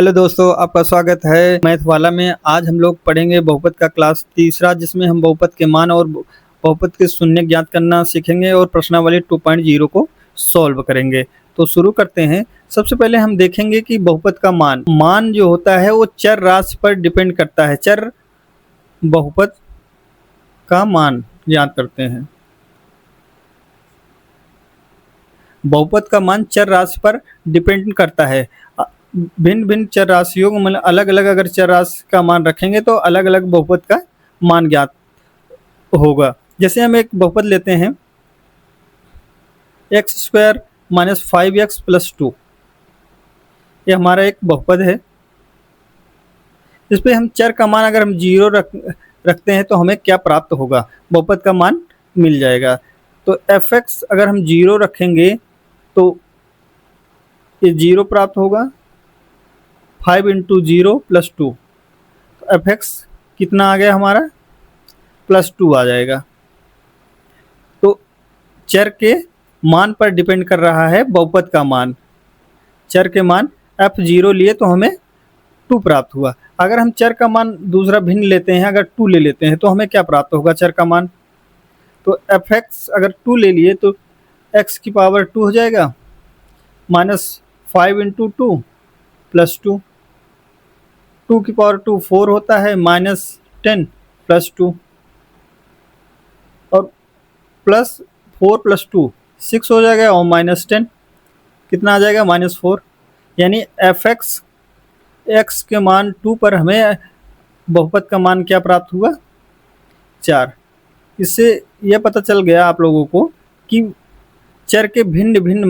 Hello दोस्तों, आपका स्वागत है मैथ वाला में। आज हम लोग पढ़ेंगे बहुपद का क्लास तीसरा, जिसमें हम बहुपद के मान और बहुपद के शून्य ज्ञात करना सीखेंगे और प्रश्नावली 2.0 को सॉल्व करेंगे। तो शुरू करते हैं। सबसे पहले हम देखेंगे कि बहुपद का मान जो होता है वो चर राशि पर डिपेंड करता है। चर बहुपद का मान ज्ञात करते हैं। बहुपद का मान चर राशि पर डिपेंड करता है। भिन्न भिन्न चर राशियों को मतलब अलग अलग अगर चर राशि का मान रखेंगे तो अलग अलग बहुपद का मान ज्ञात होगा। जैसे हम एक बहुपद लेते हैं x² - 5x + 2। ये हमारा एक बहुपद है। इस पे हम चर का मान अगर हम 0 रखते हैं तो हमें क्या प्राप्त होगा? बहुपद का मान मिल जाएगा। तो fx अगर हम 0 रखेंगे तो ये 0 प्राप्त होगा। 5 × 0 + 2, तो fx कितना आ गया हमारा? +2 आ जाएगा। तो चर के मान पर डिपेंड कर रहा है बहुपद का मान। चर के मान f0 लिए तो हमें 2 प्राप्त हुआ। अगर हम चर का मान दूसरा भिन्न लेते हैं, अगर 2 ले लेते हैं तो हमें क्या प्राप्त होगा चर का मान? तो fx अगर 2 ले लिए तो x की पावर 2 हो जाएगा, -5 × 2 + 2। 2 की पावर 2 4 होता है, -10 + 2 और +4 + 2 6 हो जाएगा और -10 कितना आ जाएगा? -4। यानी fx x के मान 2 पर हमें बहुपद का मान क्या प्राप्त हुआ? 4। इससे यह पता चल गया आप लोगों को कि चर के भिन्न भिन्न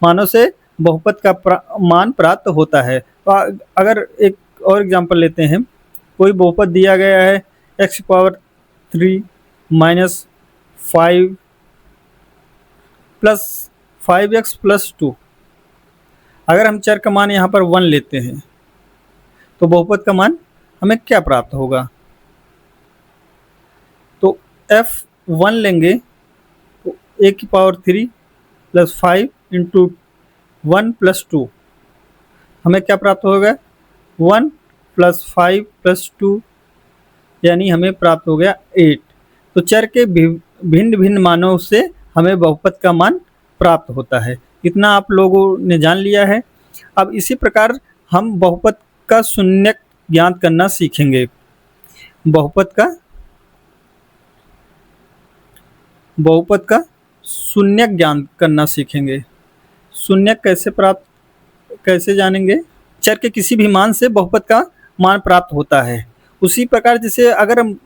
मानों से बहुपद का मान प्राप्त होता है। तो अगर एक और एग्जांपल लेते हैं। कोई बहुपद दिया गया है x³ - 5 + 5x + 2। अगर हम चर का मान यहाँ पर 1 लेते हैं तो बहुपद का मान हमें क्या प्राप्त होगा? तो f1 लेंगे तो a³ + 5 × 1 + 2 हमें क्या प्राप्त होगा? 1 + 5 + 2 यानी हमें प्राप्त हो गया 8। तो चर के भिन्न भिन्न मानों से हमें बहुपद का मान प्राप्त होता है। इतना आप लोगों ने जान लिया है। अब इसी प्रकार हम बहुपद का शून्य ज्ञात करना सीखेंगे। बहुपद का शून्य ज्ञात करना सीखेंगे। शून्य कैसे जानेंगे? चर के किसी भी मान से बहुपद का मान प्राप्त होता है। उसी प्रकार जैसे अगर हम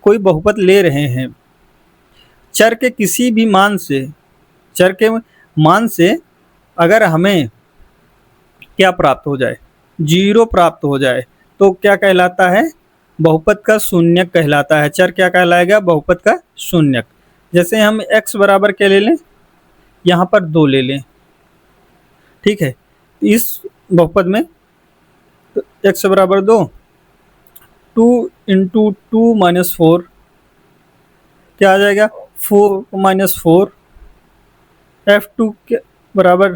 कोई बहुपद ले रहे हैं, चर के किसी भी मान से अगर हमें क्या प्राप्त हो जाए? 0 प्राप्त हो जाए तो क्या कहलाता है? बहुपद का शून्य कहलाता है। चर क्या कहलाएगा? बहुपद का शून्य। जैसे हम x बराबर क्या ले लें? यहाँ पर 2 ले लें, ठीक है। इस बहुपद में तो x बराबर 2, 2 × 2 - 4 क्या आ जाएगा? 4 - 4। f2 के बराबर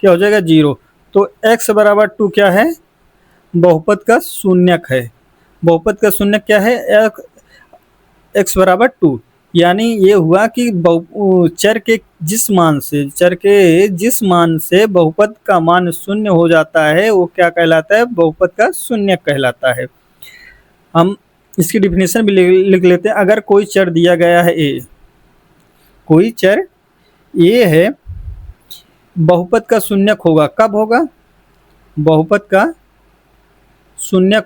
क्या हो जाएगा? 0। तो x बराबर 2 क्या है? बहुपद का शून्यक है। बहुपद का शून्यक क्या है? x बराबर 2। यानी ये हुआ कि चर के जिस मान से बहुपद का मान शून्य हो जाता है वो क्या कहलाता है? बहुपद का शून्यक कहलाता है। हम इसकी डिफिनेशन भी लिख लेते हैं। अगर कोई चर दिया गया है a, कोई चर a है, बहुपद का शून्यक होगा। कब होगा? बहुपद का शून्यक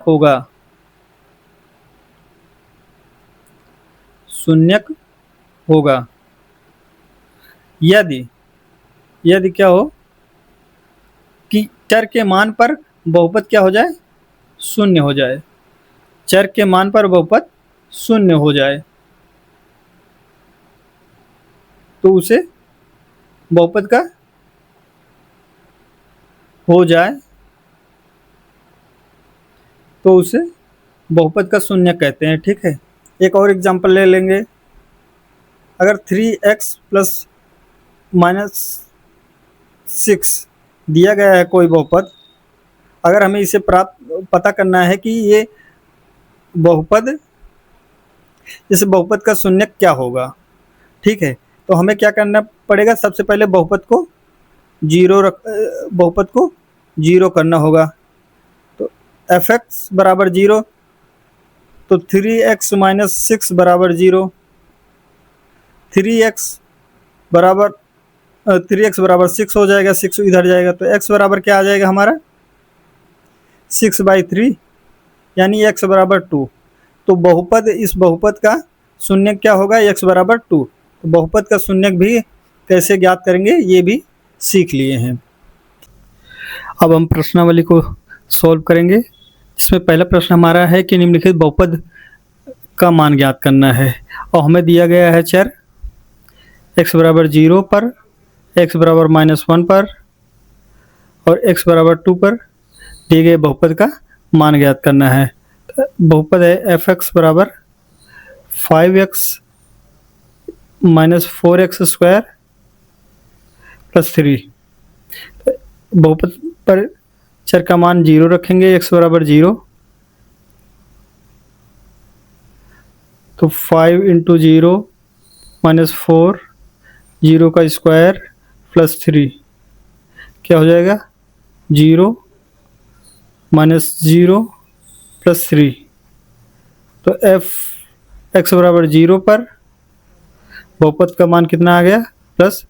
होगा यदि क्या हो कि चर के मान पर बहुपद क्या हो जाए? शून्य हो जाए। चर के मान पर बहुपद शून्य हो जाए तो उसे बहुपद का हो जाए तो उसे बहुपद का शून्य कहते हैं, ठीक है। एक और एग्जांपल ले लेंगे। अगर 3x + -6 दिया गया है कोई बहुपद, अगर हमें इसे पता करना है कि ये बहुपद, इस बहुपद का शून्यक क्या होगा, ठीक है, तो हमें क्या करना पड़ेगा, सबसे पहले बहुपद को जीरो करना होगा। तो एफ एक्स बराबर जीरो, तो 3x माइनस 6 बराबर जीरो, 3x बराबर 3x बराबर 6 हो जाएगा, 6 इधर जाएगा, तो x बराबर क्या आ जाएगा हमारा 6/3, यानी x बराबर 2। तो बहुपद, इस बहुपद का शून्यक क्या होगा, x बराबर 2। तो बहुपद का शून्यक भी कैसे ज्ञात करेंगे ये भी सीख लिए हैं। अब हम प्रश्नावली को सॉल्व करेंगे, जिसमें पहला प्रश्न हमारा है कि निम्नलिखित बहुपद का मान ज्ञात करना है, और हमें दिया गया है चर x बराबर 0 पर, x बराबर -1 पर और x बराबर 2 पर दिए गए बहुपद का मान ज्ञात करना है। बहुपद है एफ एक्स बराबर 5x minus 4x square plus 3। बहुपद पर चर का मान 0 रखेंगे, x बराबर 0, तो 5 इंटू 0 माइनस 4, 0 का स्क्वायर प्लस 3 क्या हो जाएगा 0 माइनस 0 प्लस 3। तो एफ एक्स बराबर 0 पर बहुपद का मान कितना आ गया, प्लस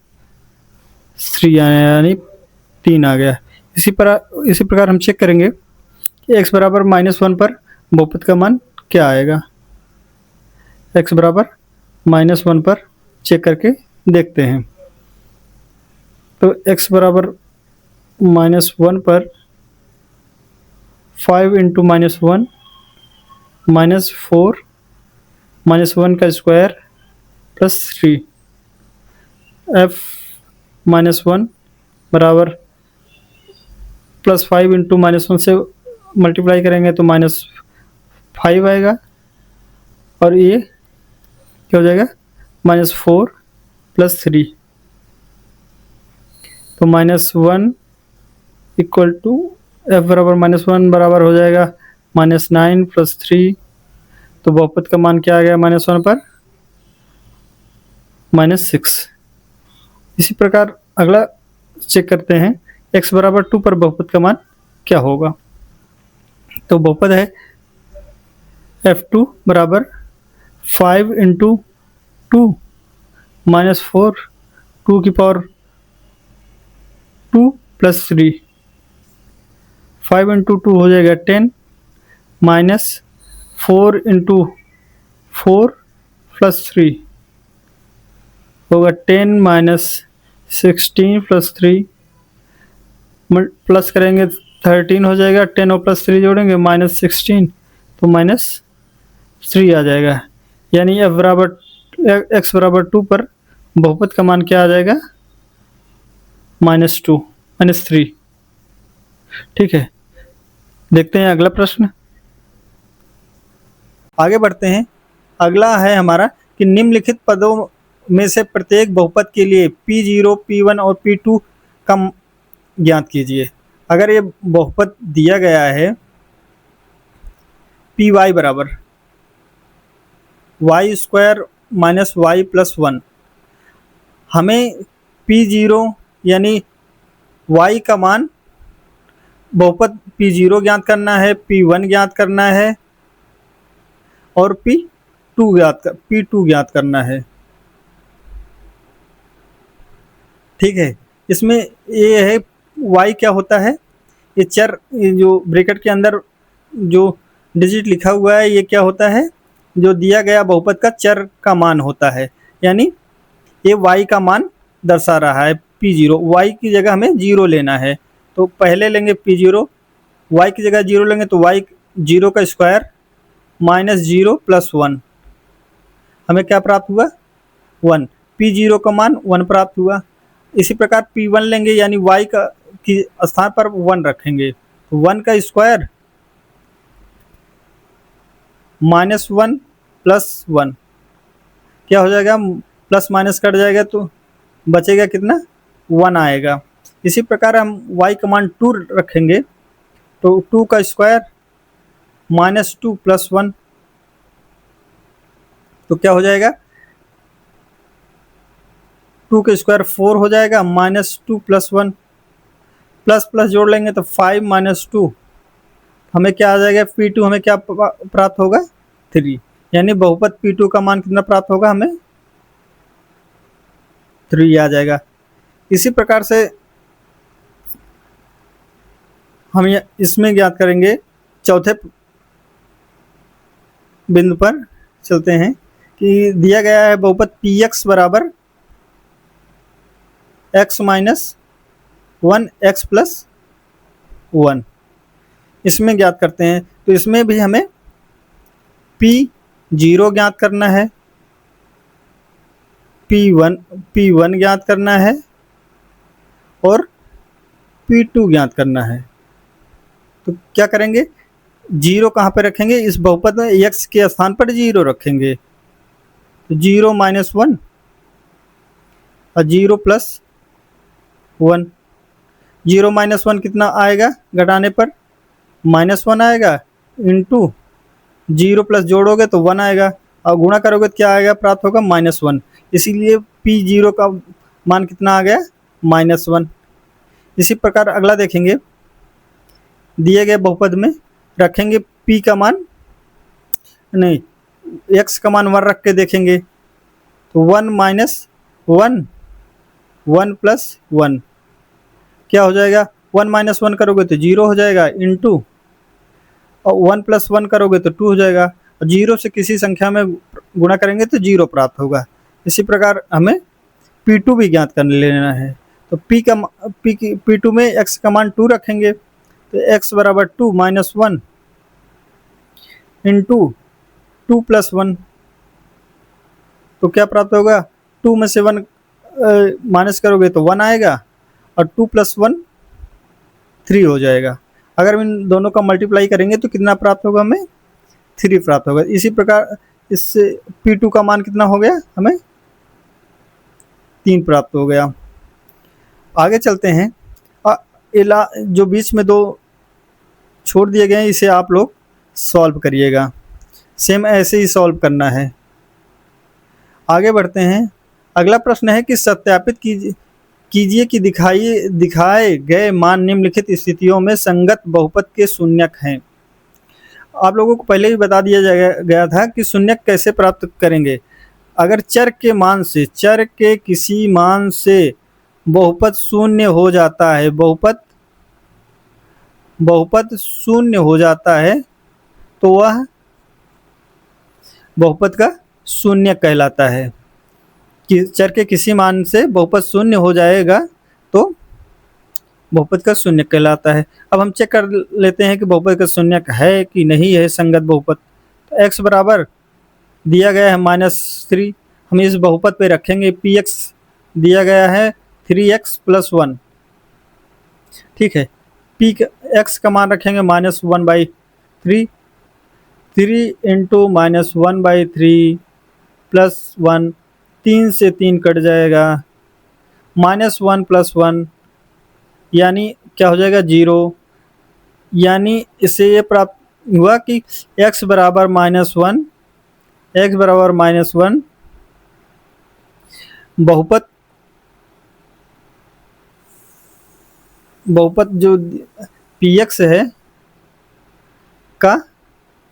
3 यानी 3 आ गया। इसी प्रकार हम चेक करेंगे कि x बराबर -1 पर बहुपद का मान क्या आएगा। x बराबर -1 पर चेक करके देखते हैं। तो x बराबर -1 पर 5 इंटू -1 -4 -1 का स्क्वायर प्लस 3, f -1 बराबर +5 इंटू -1 से मल्टीप्लाई करेंगे तो -5 आएगा, और ये क्या हो जाएगा -4 प्लस 3, तो -1 इक्वल टू f बराबर -1 बराबर हो जाएगा -9 प्लस 3। तो बहुपद का मान क्या आ गया -1 पर -6। इसी प्रकार अगला चेक करते हैं x बराबर 2 पर बहुपद का मान क्या होगा। तो बहुपद है f2 बराबर 5 इंटू 2 -4 2 की पावर 2 प्लस 3, 5 इंटू 2 हो जाएगा 10 माइनस 4 इंटू 4 प्लस 3 होगा 10 माइनस 16 प्लस 3, प्लस करेंगे 13 हो जाएगा, 10 और प्लस 3 जोड़ेंगे -16, तो -3 आ जाएगा। यानी x बराबर 2 पर बहुपद का मान क्या आ जाएगा -3। ठीक है, देखते हैं अगला प्रश्न। आगे बढ़ते हैं। अगला है हमारा कि निम्नलिखित पदों में से प्रत्येक बहुपद के लिए P0, P1 और P2 का ज्ञात कीजिए। अगर ये बहुपद दिया गया है Py बराबर y square minus y plus 1, हमें P0 यानी y का मान बहुपद P0 ज्ञात करना है, P1 ज्ञात करना है और P2 ज्ञात करना है। ठीक है, इसमें ये है y क्या होता है, ये चर, जो ब्रैकेट के अंदर जो डिजिट लिखा हुआ है ये क्या होता है, जो दिया गया बहुपद का चर का मान होता है। यानी ये y का मान दर्शा रहा है P0, y की जगह हमें 0 लेना है, तो पहले लेंगे P0, y की जगह 0 लेंगे तो y 0 का स्क्वायर -0 प्लस 1, हमें क्या प्राप्त हुआ 1, P0 का मान 1 प्राप्त हुआ। इसी प्रकार P1 लेंगे यानी y का की स्थान पर 1 रखेंगे, तो 1 का स्क्वायर -1 प्लस 1 क्या हो जाएगा, प्लस माइनस कट जाएगा तो बचेगा कितना 1 आएगा। इसी प्रकार हम y कमांड 2 रखेंगे तो 2 का स्क्वायर -2 + 1, तो क्या हो जाएगा 2 का स्क्वायर 4 हो जाएगा, -2 + 1, प्लस प्लस जोड़ लेंगे तो 5 - 2, हमें क्या आ जाएगा P2 हमें क्या प्राप्त होगा 3, यानी बहुपद P2 का मान कितना प्राप्त होगा हमें 3 आ जाएगा। इसी प्रकार से हम इसमें ज्ञात करेंगे, चौथे बिंदु पर चलते हैं कि दिया गया है बहुपद Px बराबर x - 1 x + 1, इसमें ज्ञात करते हैं। तो इसमें भी हमें P0 ज्ञात करना है, P1 ज्ञात करना है और P2 ज्ञात करना है। तो क्या करेंगे, 0 कहाँ पे रखेंगे, इस बहुपद में x के स्थान पर 0 रखेंगे, तो 0 - 1 और 0 + 1, 0 - 1 कितना आएगा घटाने पर -1 आएगा, इंटू 0 प्लस जोड़ोगे तो 1 आएगा और गुणा करोगे तो क्या आएगा प्राप्त होगा -1, इसीलिए P0 का मान कितना आ गया -1। इसी प्रकार अगला देखेंगे, दिए गए बहुपद में रखेंगे P का मान नहीं x का मान 1 रख के देखेंगे तो 1 - 1 1 + 1 क्या हो जाएगा, 1 - 1 करोगे तो 0 हो जाएगा, इंटू और 1 + 1 करोगे तो 2 हो जाएगा, और 0 से किसी संख्या में गुणा करेंगे तो 0 प्राप्त होगा। इसी प्रकार हमें P2 भी ज्ञात कर लेना है, तो P2 में x का मान 2 रखेंगे, तो x बराबर 2 - 1 इंटू 2 + 1, तो क्या प्राप्त होगा, 2 में से 1 माइनस करोगे तो 1 आएगा और 2 + 1 3 हो जाएगा। अगर इन दोनों का मल्टीप्लाई करेंगे तो कितना प्राप्त होगा हमें 3 प्राप्त होगा। इसी प्रकार इससे P2 का मान कितना हो गया, हमें 3 प्राप्त हो गया। आगे चलते हैं, जो बीच में 2 छोड़ दिए गए हैं इसे आप लोग सॉल्व करिएगा, सेम ऐसे ही सॉल्व करना है। आगे बढ़ते हैं, अगला प्रश्न है कि सत्यापित कीजिए कि दिखाए गए मान निम्नलिखित स्थितियों में संगत बहुपद के शून्यक हैं। आप लोगों को पहले ही बता दिया गया था कि शून्यक कैसे प्राप्त करेंगे। अगर चर के किसी मान से बहुपद शून्य हो जाता है, बहुपद शून्य हो जाता है तो वह बहुपद का शून्यक कहलाता है। कि चर के किसी मान से बहुपद शून्य हो जाएगा तो बहुपद का शून्यक कहलाता है। अब हम चेक कर लेते हैं कि बहुपद का शून्यक है कि नहीं है संगत बहुपद। तो x बराबर दिया गया है -3, हम इस बहुपद पे रखेंगे Px दिया गया है 3x + 1, ठीक है। x का मान रखेंगे -1/3, 3 × -1/3 + 1, 3 से 3 कट जाएगा, -1 + 1 यानी क्या हो जाएगा 0, यानी इससे ये प्राप्त हुआ कि x बराबर -1 बहुपद जो Px है का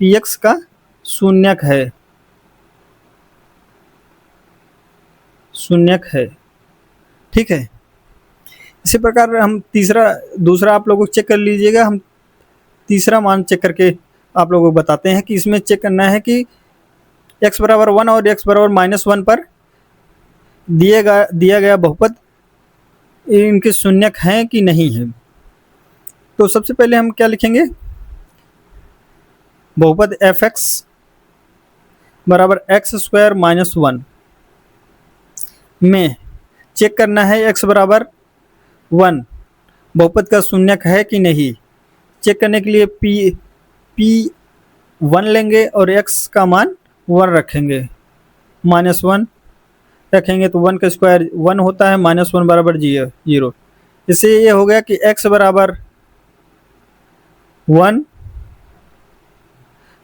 Px का शून्यक है, ठीक है। इसी प्रकार हम दूसरा आप लोगों को चेक कर लीजिएगा। हम तीसरा मान चेक करके आप लोगों को बताते हैं कि इसमें चेक करना है कि x बराबर 1 और x बराबर -1 पर दिया गया बहुपद इनके शून्यक हैं कि नहीं है। तो सबसे पहले हम क्या लिखेंगे, बहुपद fx बराबर x² - 1 में चेक करना है x बराबर 1 बहुपद का शून्यक है कि नहीं। चेक करने के लिए P1 लेंगे और x का मान 1 रखेंगे, -1 रखेंगे तो 1 का स्क्वायर 1 होता है, -1 बराबर 0। इससे ये हो गया कि x बराबर 1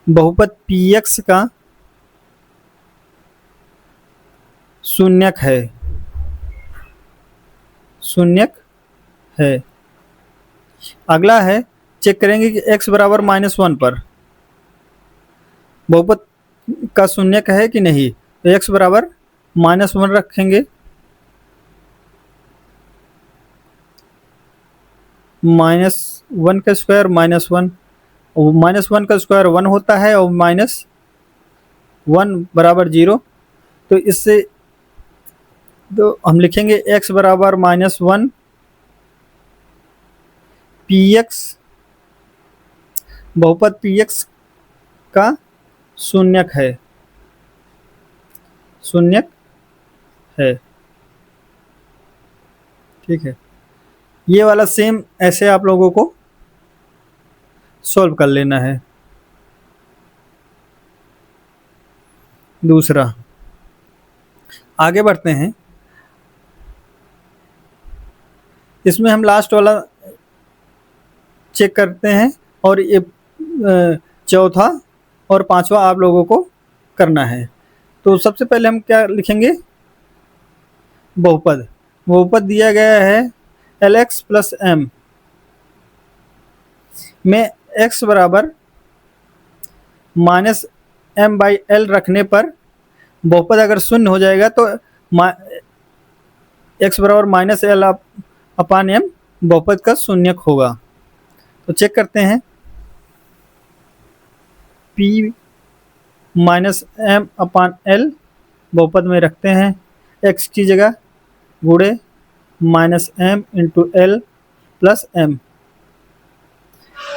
बहुपद px का शून्यक है, शून्यक है। अगला है, चेक करेंगे कि x बराबर -1 पर बहुपद का शून्यक है कि नहीं। तो x बराबर -1 रखेंगे, -1 का स्क्वायर -1, -1 का स्क्वायर 1 होता है और -1 बराबर 0। तो इससे तो हम लिखेंगे x बराबर -1 px बहुपद px का शून्यक है, शून्यक है। ठीक है, ये वाला सेम ऐसे आप लोगों को सॉल्व कर लेना है। दूसरा, आगे बढ़ते हैं। इसमें हम लास्ट वाला चेक करते हैं और ये चौथा और पांचवा आप लोगों को करना है। तो सबसे पहले हम क्या लिखेंगे, बहुपद। बहुपद दिया गया है Lx प्लस m में x बराबर -m/l रखने पर बहुपद अगर शून्य हो जाएगा तो x बराबर -l/m बहुपद का शून्यक होगा। तो चेक करते हैं, p -m/l बहुपद में रखते हैं, x की जगह गुणे -m × l plus m,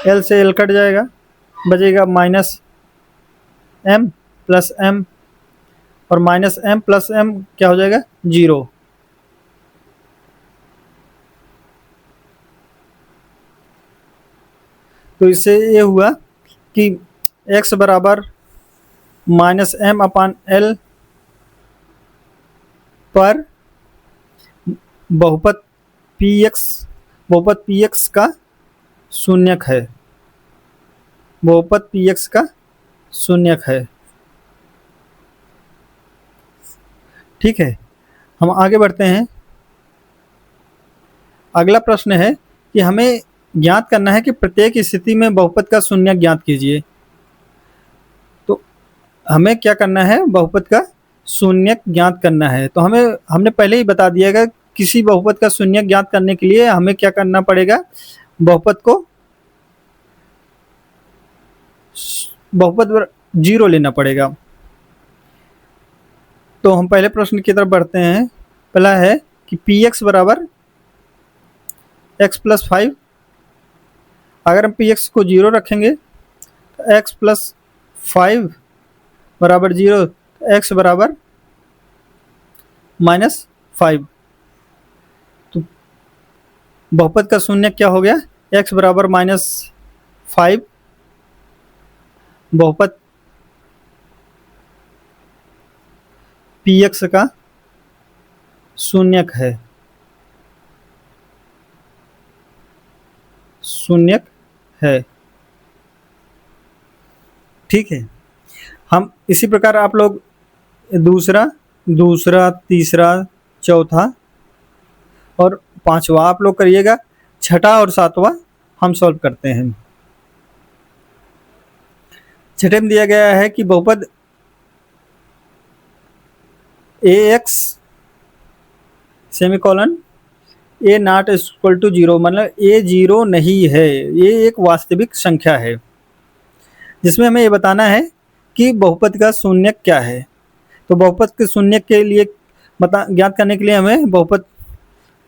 l से l कट जाएगा, बचेगा -m प्लस m, और -m प्लस m क्या हो जाएगा, 0। तो इससे ये हुआ कि x बराबर -m/l पर बहुपद px का शून्यक है, बहुपद px का शून्यक है। ठीक है, हम आगे बढ़ते हैं। अगला प्रश्न है कि हमें ज्ञात करना है कि प्रत्येक स्थिति में बहुपद का शून्यक ज्ञात कीजिए। तो हमें क्या करना है, बहुपद का शून्यक ज्ञात करना है। तो हमने पहले ही बता दिया है, किसी बहुपद का शून्यक ज्ञात करने के लिए हमें क्या करना पड़ेगा, बहुपद 0 लेना पड़ेगा। तो हम पहले प्रश्न की तरफ बढ़ते हैं। पहला है कि px बराबर x प्लस 5। अगर हम px को 0 रखेंगे तो x प्लस 5 बराबर 0, x बराबर -5। तो बहुपद का शून्यक क्या हो गया, x बराबर -5 बहुपद px का शून्यक है, शून्यक है। ठीक है, हम इसी प्रकार आप लोग दूसरा, तीसरा, चौथा और पांचवा आप लोग करिएगा। छठा और सातवां हम सॉल्व करते हैं। छठे में दिया गया है कि बहुपद ax semicolon a not equal to 0, मतलब a 0 नहीं है, ये एक वास्तविक संख्या है, जिसमें हमें ये बताना है कि बहुपद का शून्यक क्या है। तो बहुपद के शून्यक के लिए ज्ञात करने के लिए हमें बहुपद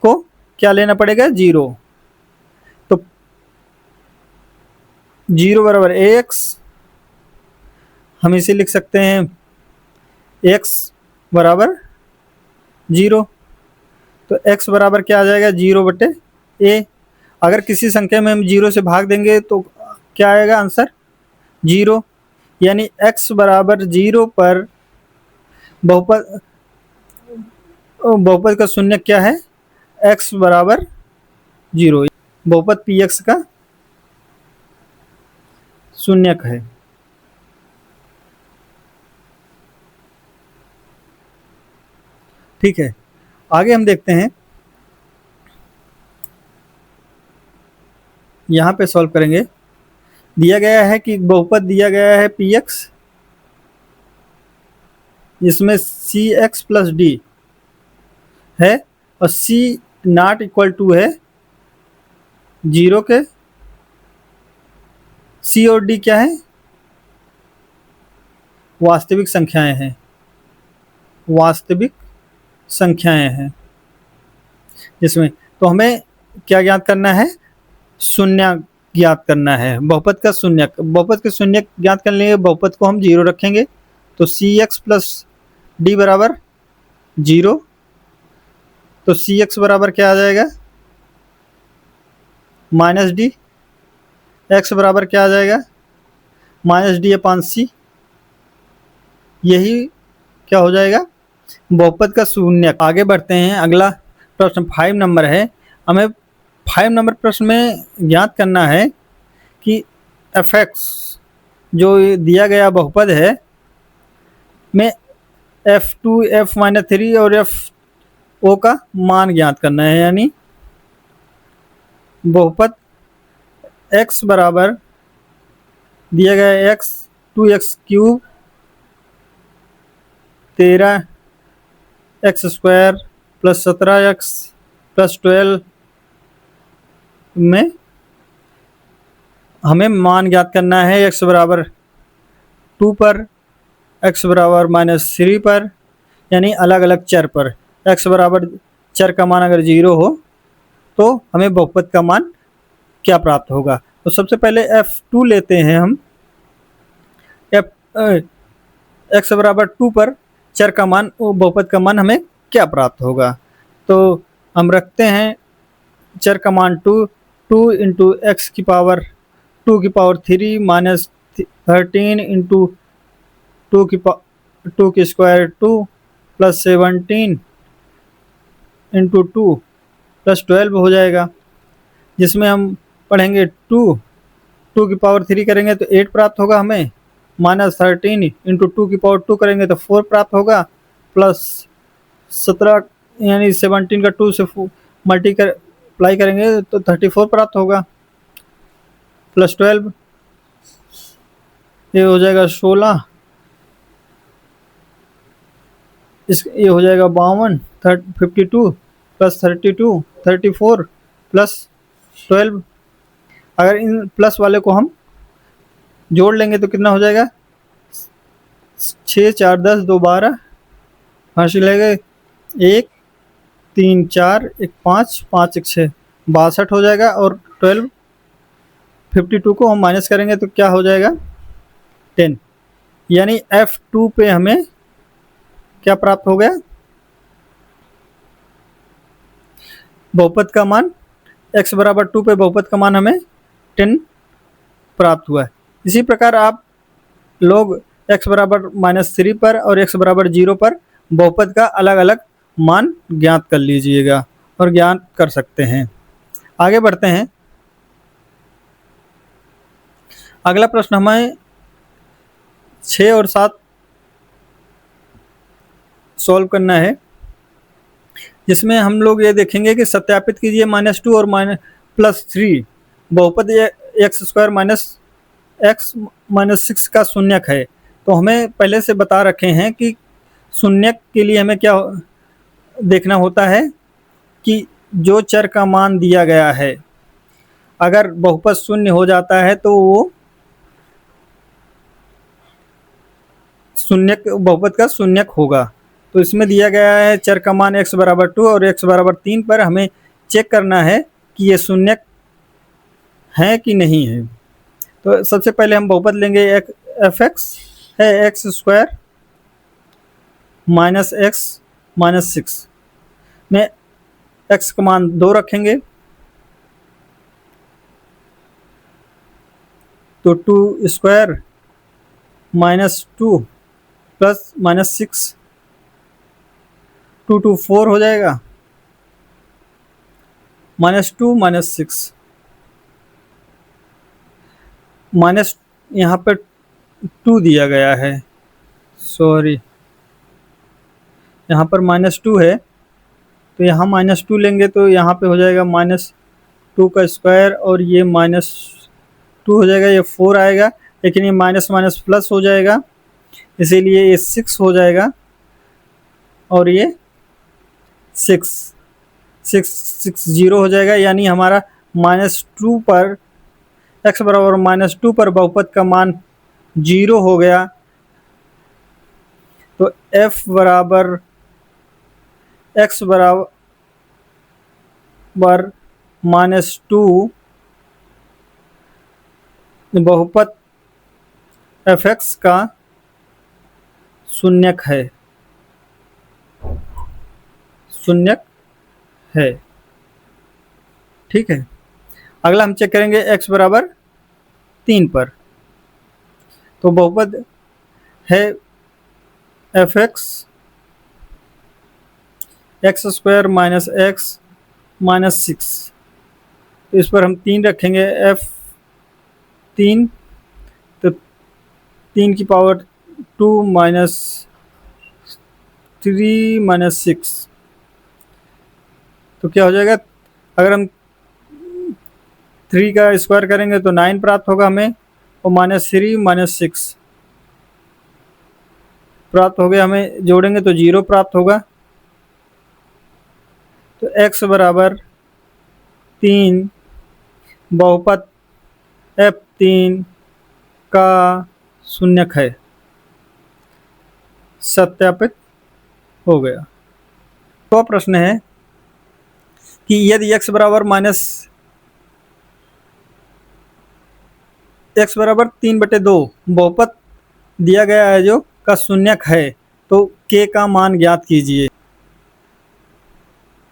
को क्या लेना पड़ेगा, 0। तो 0 बराबर ax, हम इसे लिख सकते हैं x बराबर 0। तो x बराबर क्या आ जाएगा, 0/a। अगर किसी संख्या में हम 0 से भाग देंगे तो क्या आएगा आंसर, 0। यानी x बराबर 0 पर बहुपद का शून्यक क्या है, x बराबर जीरो, बहुपद पी एक्स का शून्यक है। ठीक है, आगे हम देखते हैं, यहाँ पे सॉल्व करेंगे। दिया गया है कि बहुपद दिया गया है पी एक्स, जिसमें सी एक्स प्लस डी है और सी नॉट इक्वल टू है जीरो के। सी और डी क्या है? वास्तविक संख्याएं हैं, वास्तविक संख्याएं हैं जिसमें, तो हमें क्या ज्ञात करना है? शून्य ज्ञात करना है, बहुपद का शून्य। बहुपद के शून्य ज्ञात करने के लिए बहुपद को हम जीरो रखेंगे, तो सी एक्स प्लस डी बराबर जीरो। तो सी एक्स बराबर क्या आ जाएगा? Minus D. एक्स बराबर क्या आ जाएगा? माइनस डी अपान सी। यही क्या हो जाएगा? बहुपद का शून्य। आगे बढ़ते हैं, अगला प्रश्न 5 नंबर है। हमें 5 नंबर प्रश्न में ज्ञात करना है कि एफ एक्स जो दिया गया बहुपद है में F2 F-3 और F0 का मान ज्ञात करना है। यानी बहुपद x बराबर दिया गया x 2x cube 13x² plus 17x plus 12 में हमें मान ज्ञात करना है x बराबर 2 पर, x बराबर -3 पर, यानी अलग अलग चर पर। x बराबर चर का मान अगर 0 हो तो हमें बहुपद का मान क्या प्राप्त होगा? तो सबसे पहले F2 लेते हैं हम। x बराबर 2 पर चर का मान, बहुपद का मान हमें क्या प्राप्त होगा? तो हम रखते हैं चर का मान 2 इंटू एक्स की पावर 2 की पावर 3 माइनस 13 इंटू 2 की स्क्वायर 2 प्लस 17 इंटू 2 प्लस 12 हो जाएगा, जिसमें हम पढ़ेंगे 2 की पावर 3 करेंगे तो 8 प्राप्त होगा हमें, माइनस 13 इंटू 2 की पावर 2 करेंगे तो 4 प्राप्त होगा, प्लस 17 यानी 17 का 2 से मल्टीप्लाई करेंगे तो 34 प्राप्त होगा, प्लस 12 ये हो जाएगा 16, ये हो जाएगा 52, 52 प्लस 32 34 प्लस 12। अगर इन प्लस वाले को हम जोड़ लेंगे तो कितना हो जाएगा? 6 4 10 2 12 हासिल है 1 3 4 1 5 5 1 6 62 हो जाएगा। और 12 52 को हम माइनस करेंगे तो क्या हो जाएगा? 10। यानी F2 पे हमें क्या प्राप्त हो गया? बहुपद का मान x बराबर 2 पे बहुपद का मान हमें 10 प्राप्त हुआ है। इसी प्रकार आप लोग x बराबर -3 पर और x बराबर 0 पर बहुपद का अलग अलग मान ज्ञात कर लीजिएगा और ज्ञात कर सकते हैं। आगे बढ़ते हैं, अगला प्रश्न हमें 6 और 7 सॉल्व करना है, जिसमें हम लोग ये देखेंगे कि सत्यापित कीजिए -2 और +3 बहुपद x² -x-6 का शून्यक है। तो हमें पहले से बता रखे हैं कि शून्यक के लिए हमें क्या देखना होता है कि जो चर का मान दिया गया है, अगर बहुपद शून्य हो जाता है तो वो शून्यक बहुपद का शून्यक होगा। तो इसमें दिया गया है चर का मान x बराबर 2 और x बराबर 3 पर हमें चेक करना है कि ये शून्यक है कि नहीं है। तो सबसे पहले हम बहुपद लेंगे, एफ एक्स है x² -x-6 में x का मान 2 रखेंगे तो 2² -2 प्लस -6 2 2 4 हो जाएगा, -2 -6 माइनस, यहाँ पर 2 दिया गया है, सॉरी यहाँ पर -2 है, तो यहाँ -2 लेंगे तो यहाँ पे हो जाएगा -2 का स्क्वायर, और ये -2 हो जाएगा, ये 4 आएगा, लेकिन ये माइनस माइनस प्लस हो जाएगा, इसीलिए ये 6 हो जाएगा, और ये 6 हो जाएगा। यानी हमारा -2 पर x बराबर -2 पर बहुपद का मान 0 हो गया। तो f बराबर x बराबर -2 बहुपद fx का शून्यक है, शून्यक है। ठीक है, अगला हम चेक करेंगे x बराबर 3 पर। तो बहुपद है fx x² minus x minus 6, तो इस पर हम 3 रखेंगे, f3, तो 3 की पावर 2 माइनस 3 माइनस 6, तो क्या हो जाएगा, अगर हम 3 का स्क्वायर करेंगे तो 9 प्राप्त होगा हमें, और -3 माइनस 6 प्राप्त हो गया, हमें जोड़ेंगे तो 0 प्राप्त होगा। तो x बराबर 3 बहुपद f3 का शून्यक है, सत्यापित हो गया। तो प्रश्न है कि यदि x बराबर -3/2 बहुपद दिया गया है जो का शून्यक है, तो k का मान ज्ञात कीजिए।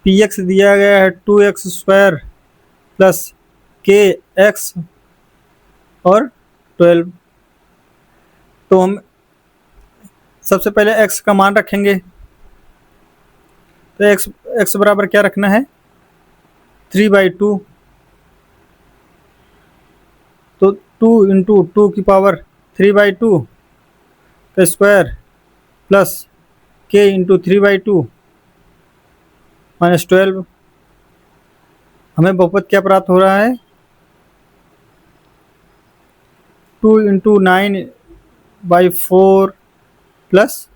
px दिया गया है 2x² प्लस kx और 12। तो हम सबसे पहले x का मान रखेंगे, तो x बराबर क्या रखना है, 3/2, तो 2 इंटू 2 की पावर 3/2 का square plus k into 3/2 minus 12। हमें बहुपद क्या प्राप्त हो रहा है, 2 इंटू 9/4 प्लस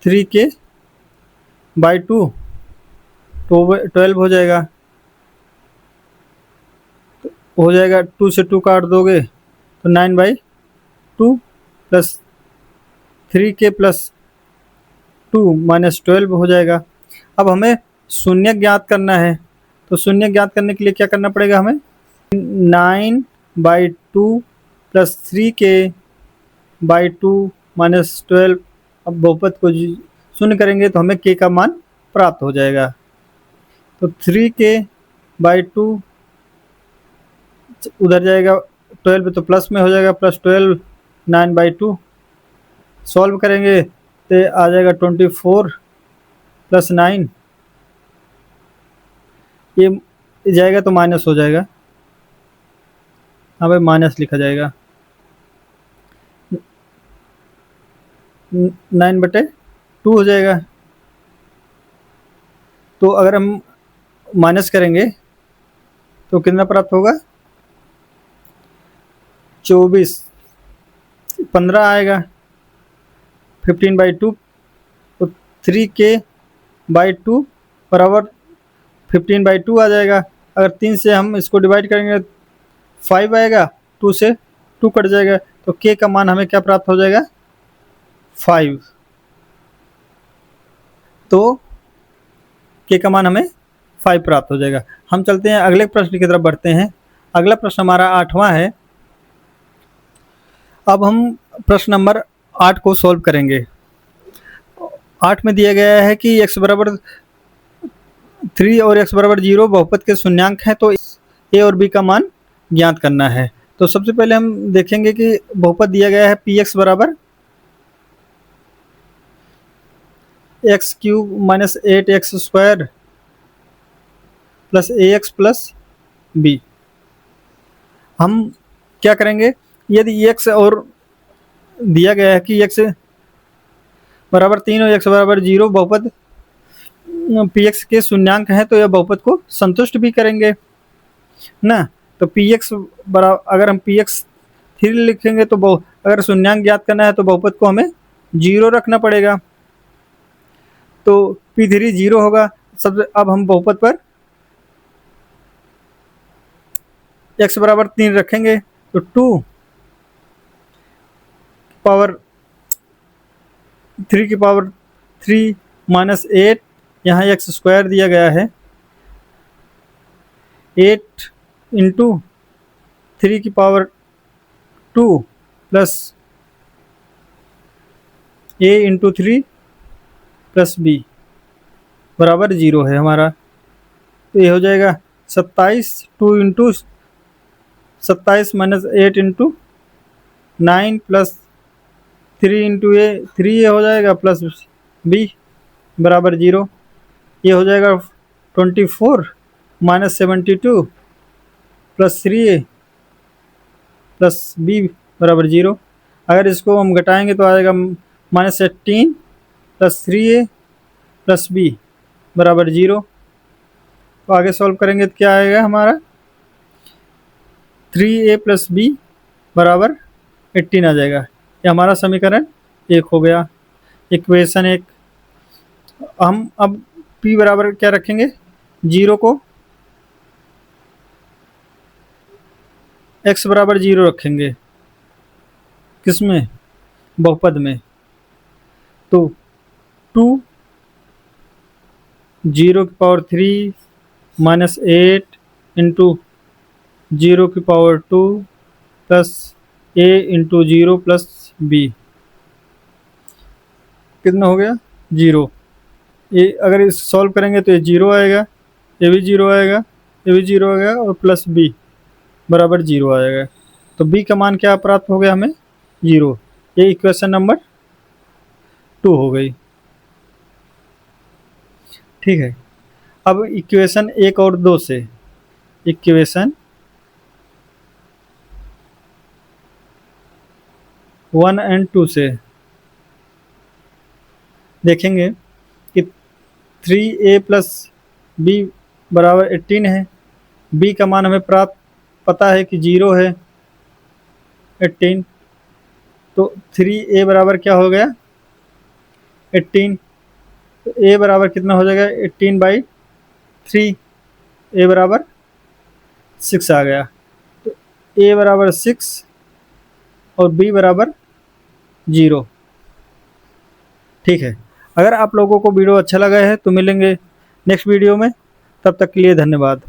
3k/2, तो 12 हो जाएगा। तो हो जाएगा 2 से 2 काट दोगे तो 9/2 प्लस 3k+2 माइनस 12 हो जाएगा। अब हमें शून्य ज्ञात करना है, तो शून्य ज्ञात करने के लिए क्या करना पड़ेगा, हमें 9/2 प्लस 3k/2 माइनस 12। अब बहुपद को शून्य करेंगे तो हमें k का मान प्राप्त हो जाएगा। तो 3k/2 उधर जाएगा, 12 तो प्लस में हो जाएगा, +12 9/2 सॉल्व करेंगे तो आ जाएगा 24 + 9, ये जाएगा तो माइनस हो जाएगा, हाँ भाई माइनस लिखा जाएगा, 9/2 हो जाएगा। तो अगर हम माइनस करेंगे तो कितना प्राप्त होगा, 24, 15 आएगा, 15/2, तो 3k/2 बराबर 15/2 आ जाएगा। अगर 3 से हम इसको डिवाइड करेंगे 5 आएगा, 2 से 2 कट जाएगा, तो k का मान हमें क्या प्राप्त हो जाएगा, 5। तो k का मान हमें 5 प्राप्त हो जाएगा। हम चलते हैं अगले प्रश्न की तरफ बढ़ते हैं। अगला प्रश्न हमारा 8वां है। अब हम प्रश्न नंबर 8 को सॉल्व करेंगे। 8 में दिया गया है कि x बराबर 3 और x बराबर 0 बहुपद के शून्यांक हैं, तो a और b का मान ज्ञात करना है। तो सबसे पहले हम देखेंगे कि बहुपद दिया गया है px बराबर x³ - 8x² प्लस ए एक्स प्लस बी। हम क्या करेंगे, यदि एक्स और दिया गया है कि एक्स बराबर 3 और एक्स बराबर 0 बहुपद पी एक्स के शून्यांक हैं तो यह बहुपद को संतुष्ट भी करेंगे ना। तो पी एक्स बराबर, अगर हम पी एक्स 3 लिखेंगे तो अगर शून्यांक ज्ञात करना है तो बहुपद को हमें 0 रखना पड़ेगा। तो P3 0 होगा। सब अब हम बहुपद पर x बराबर 3 रखेंगे तो 2 पावर 3 की पावर 3 माइनस 8, यहाँ एक्स स्क्वायर दिया गया है, 8 इंटू 3 की power 2 plus a into 3 plus b बराबर 0 है हमारा। तो ये हो जाएगा 27, 2 into 27 minus 8 into 9 plus 3 into a 3 ये हो जाएगा प्लस b बराबर 0। ये हो जाएगा 24 minus 72 plus 3a plus b बराबर 0। अगर इसको हम घटाएंगे तो आएगा minus 18 plus 3a plus b बराबर 0। तो आगे सॉल्व करेंगे तो क्या आएगा हमारा, 3a प्लस b बराबर 18 आ जाएगा। ये हमारा समीकरण 1 हो गया, इक्वेशन 1। हम अब p बराबर क्या रखेंगे, 0 को x बराबर 0 रखेंगे, किसमें, बहुपद में। तो 2 0 की पावर 3 माइनस 8 इंटू 0 की power 2 plus a into 0 plus b कितना हो गया, 0। ये अगर इस सॉल्व करेंगे तो ये 0 आएगा, ये भी 0 आएगा, ये भी 0 आएगा और प्लस b बराबर 0 आएगा। तो b का मान क्या प्राप्त हो गया हमें, 0। ये इक्वेशन नंबर 2 हो गई। ठीक है, अब इक्वेशन 1 और 2 से, इक्वेशन 1 एंड 2 से देखेंगे कि 3a प्लस बी बराबर 18 है। b का मान हमें प्राप्त पता है कि 0 है, 18। तो 3a बराबर क्या हो गया, 18। तो a बराबर कितना हो जाएगा, 18/3, a बराबर 6 आ गया। तो a बराबर 6 और b बराबर 0। ठीक है, अगर आप लोगों को वीडियो अच्छा लगा है तो मिलेंगे नेक्स्ट वीडियो में, तब तक के लिए धन्यवाद।